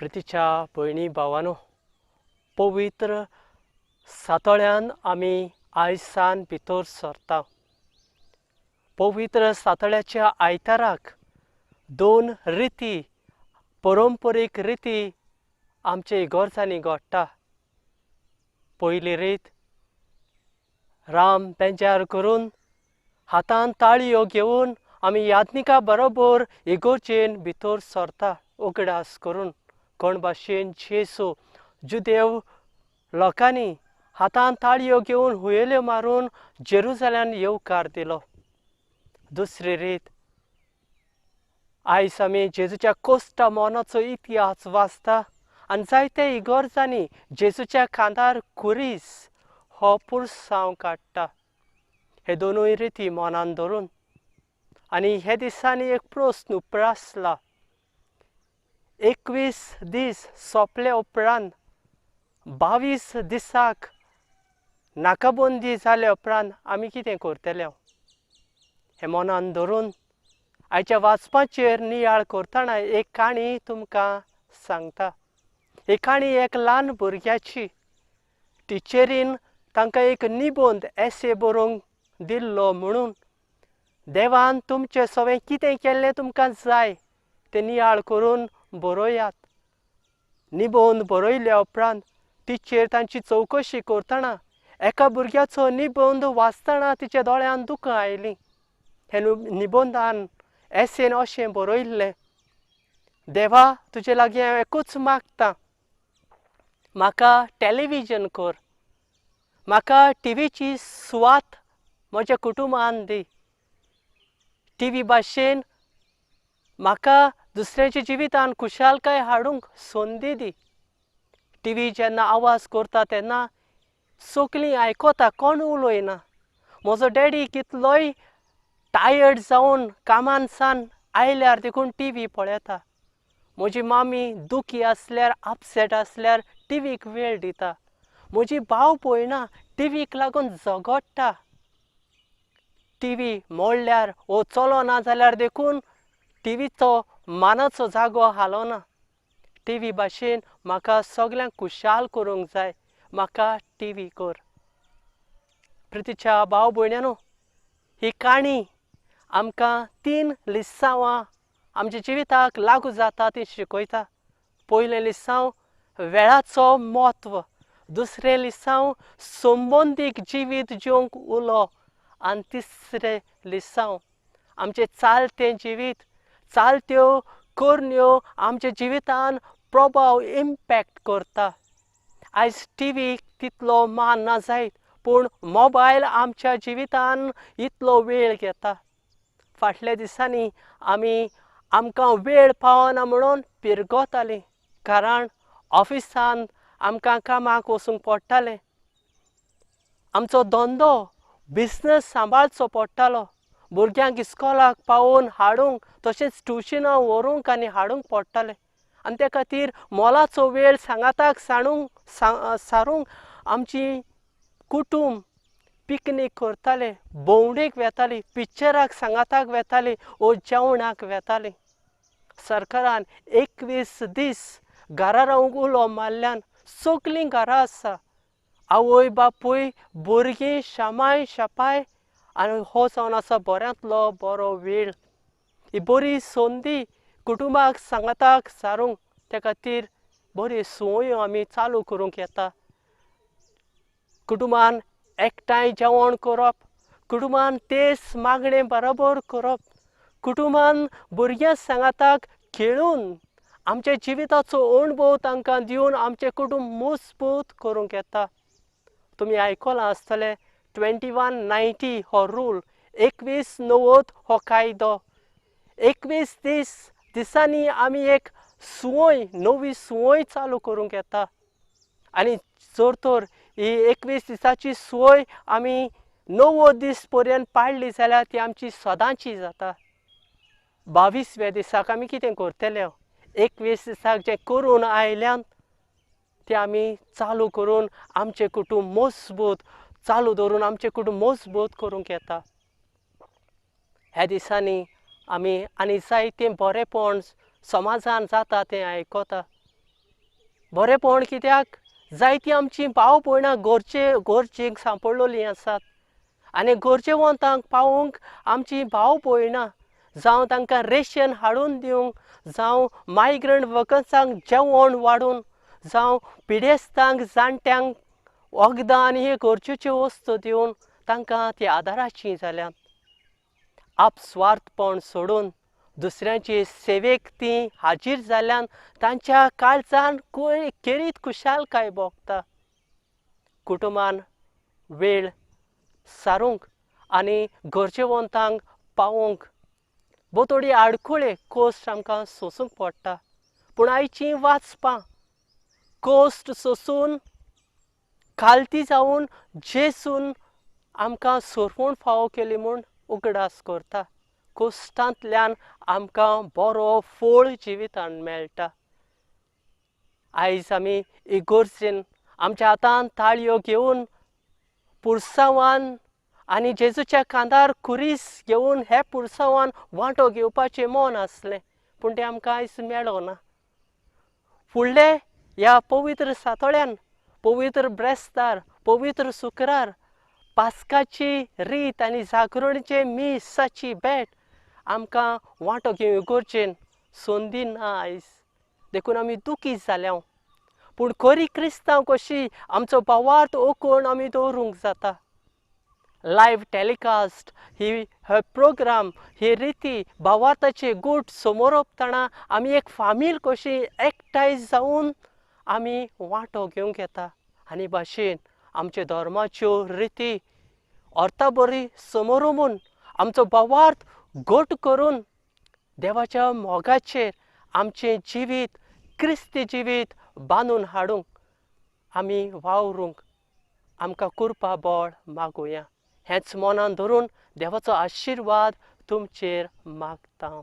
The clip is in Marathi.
प्रितीच्या भयणी भावांनो, पवित्र सातळ्यान आमी आयज सान भितर सरता. पवित्र सातळ्याच्या आयताराक दोन रिती, परंपरीक रिती आमचे इगोर्जांनी घडटा. पयली रीत, राम पेंजार करून हातान ताळयो घेवन आमी याज्ञिका बरोबर इगोर्जेन भितर सरता उगडास करून. कोण भाशेन जेसू जुदेव लोकांनी हातान ताळयो घेवन हुयेल्यो मारून जेरुसलेमान येवकार दिलो. दुसरी रीत, आयज आमी जेजूच्या कोश्टा मोनाचो इतिहास वाचता आनी जायते इगोर्जांनी जेजूच्या खांदार कुरीस हो पुरसांव काडटा. हे दोनूय रिती मोनान धरून आनी हे दिसांनी एक प्रस्न उप्रासला. 21 दीस सोंपले उपरांत 22 दिसाक नाकाबंदी जाल्या उपरांत आमी कितें करतले? हे मोनान धरून आयच्या वाचपाचेर नियाळ करतना एक काणी तुमकां सांगता. ही काणी एक ल्हान भुरग्याची. टिचरीन तांकां एक निबंद एसे बरोवंक दिल्लो म्हणून देवान तुमचें सगळें कितें केल्लें तुमकां जाय तें नियाळ करून बरोयात. निबंद बरयल्या उपरांत टिचर तांची चवकशी करतना एका भुरग्याचो निबंद वाचतना तिच्या दोळ्यांत दुकां आयलीं. हे निबंदान एसेन अशें बरयल्लें, देवा तुजे लागीं हांव एकूच मागतां, म्हाका टेलिव्हिजन कर, म्हाका टीव्हीची सुवात म्हज्या कुटुंबान दी. टीव्ही भाशेन म्हाका दुसऱ्याच्या जिवितान खुशालकाय हाडूंक संदी दी. टीव्ही जेन्ना आवाज करता तेन्ना सगळीं आयकता, कोण उलयना. म्हजो डॅडी कितलोय टायर्ड जावन कामान सान आयल्यार देखून टीव्ही पळयता. म्हजी मामी दुखी आसल्यार अपसेट आसल्यार टीव्हीक वेळ दिता. म्हजी भाव भयणां टीव्हीक लागून झगडटा. टीव्ही मोडल्यार वो चलना जाल्यार देखून टीव्हीचो मानाचो जागो हालोना. टीव्ही भाशेन म्हाका सगळ्यांक खुशाल करूंक जाय, म्हाका टीव्ही कर. प्रितीच्या भाव भयण्यांनो, ही काणी आमकां 3 लिस्सांवां आमच्या जिविताक लागू जाता ती शिकयता. पयलें लिस्सांव वेळाचो म्हत्व, दुसरें लिस्सांव संबंदीक जिवीत जिवंक उलो आनी तिसरें लिस्सांव आमचें चालतें जिवीत, चालत्यो करण्यो आमच्या जिवितान प्रभाव इम्पॅक्ट करता. आयज टीव्हीक तितलो मान ना जायत, पूण मोबायल आमच्या जिवितान इतलो वेळ घेता. फाटल्या दिसांनी आमकां वेळ पावना म्हणून पिरगोतालीं, कारण ऑफिसान आमकां कामाक वचूंक पडटालें. आमचो धंदो बिझनस सांबाळचो पडटालो. भुरग्यांक इस्कॉलाक पावोवन हाडूंक तशेंच ट्युशनां व्हरूंक आनी हाडूंक पडटालें. आनी त्या खातीर मोलाचो वेळ सांगाताक सारूंक आमची कुटूंब पिकनीक करताले, भोंवडेक वेतालीं, पिक्चराक सांगाताक वेतालीं वो जेवणाक वेतालीं. सरकारान 21 दीस घरा रावंक उलो मारल्यान सगळीं घरा आसा. आवय बापूय, भुरगीं शामाय शापाय आनी हो जावन आसा बऱ्यांतलो बरो वेळ. ही बरी संदी कुटुंबाक सांगाताक सारूंक. त्या खातीर बऱ्यो सुवाळ्यो आमी चालू करूंक येता. कुटुंबान एकठांय जेवण करप, कुटुंबान तेस मागणें बरोबर करप, कुटुंबान भुरग्यां सांगाताक खेळून आमच्या जिविताचो अणभव तांकां दिवन आमचें कुटूंब मजबूत करूंक येता. तुमी आयकलां आसतलें 2190 हो रूल, 2190 हो कायदो. 21 दिसांनी आमी एक सुवाळी, नवी सुवाळी चालू करूंक येता. आनी जर तर ही 21 दिसाची सुवाळी आमी 90 दीस पर्यंत पाळ्ळी जाल्यार ती आमची सदांची जाता. 22व्या दिसाक आमी कितें करतले? 21 दिसाक जें करून आयल्यान तें आमी चालू करून आमचें कुटूंब मजबूत चालू दवरून आमचें कुटूंब मजबूत करूंक येता. ह्या दिसांनी आमी आनी जायतें बरेंपण समाजान जाता तें आयकता. बरेपण कित्याक जायतीं आमचीं भाव भयणां गोरचेक सांपडलेलीं आसात आनी गरजेवंतांक पावोवंक आमचीं भाव भयणां जावं तांकां रेशन हाडून दिवंक जावं मायग्रंट वर्कर्सांक जेवण वाडून जावं पिडेस्तांक जाणट्यांक वखदां आनी हे गरजेच्यो वस्तू दिवन तांकां ती आदाराचीं जाल्यात. आपस्वार्थपण सोडून दुसऱ्यांचे सेवेक तीं हाजीर जाल्यान तांच्या काळजान खेरीत खुशालकाय भोगता. कुटुंबान वेळ सारूंक आनी गरजेवंतांक पावोवंक बोतोडी आडखळी कोश्ट आमकां सोंसूंक पडटा. पूण आयचीं वाचपां कोश्ट सोंसून खालती जावन जेसून आमकां सोरपूण फावो केली म्हूण उगडास करता. कोश्टांतल्यान आमकां बरो फळ जिवितांत मेळटा. आयज आमी इगोर्जेन आमच्या हातांत ताळयो घेवन पुरसांवान आनी जेजूच्या कांतार खुरीस घेवन हे पुरसांवान वांटो घेवपाचें मन आसलें पूण तें आमकां आयज मेळ्ळो ना. फुडले ह्या पवित्र सातोळ्यान पवित्र ब्रेस्तार पवित्र शुक्रार पास्काची रीत आनी जागरणेचें मिसाची भेट आमकां वांटो घेवं इगोर्जेन संदी ना आयज. देखून आमी दुखी जाल्या पूण खरी क्रिस्तांव कशी आमचो भावार्थ ओकून आमी दवरूंक जाता. लायव्ह टॅलिकास्ट ही प्रोग्राम ही रिती भावार्थाचे गूट समोर ओपतना आमी एक फामील कशी एकठांय जावन आमी वांटो घेवंक येता आनी भाशेन आमचे धर्माच्यो रिती अर्थाबरी समोर उमून आमचो भावार्थ घट करून देवाच्या मोगाचेर आमचें जिवीत क्रिस्ती जिवीत बांदून हाडूंक आमी वावरूंक आमकां कृपा बळ मागुया. हेंच मनान धरून देवाचो आशिर्वाद तुमचेर मागता.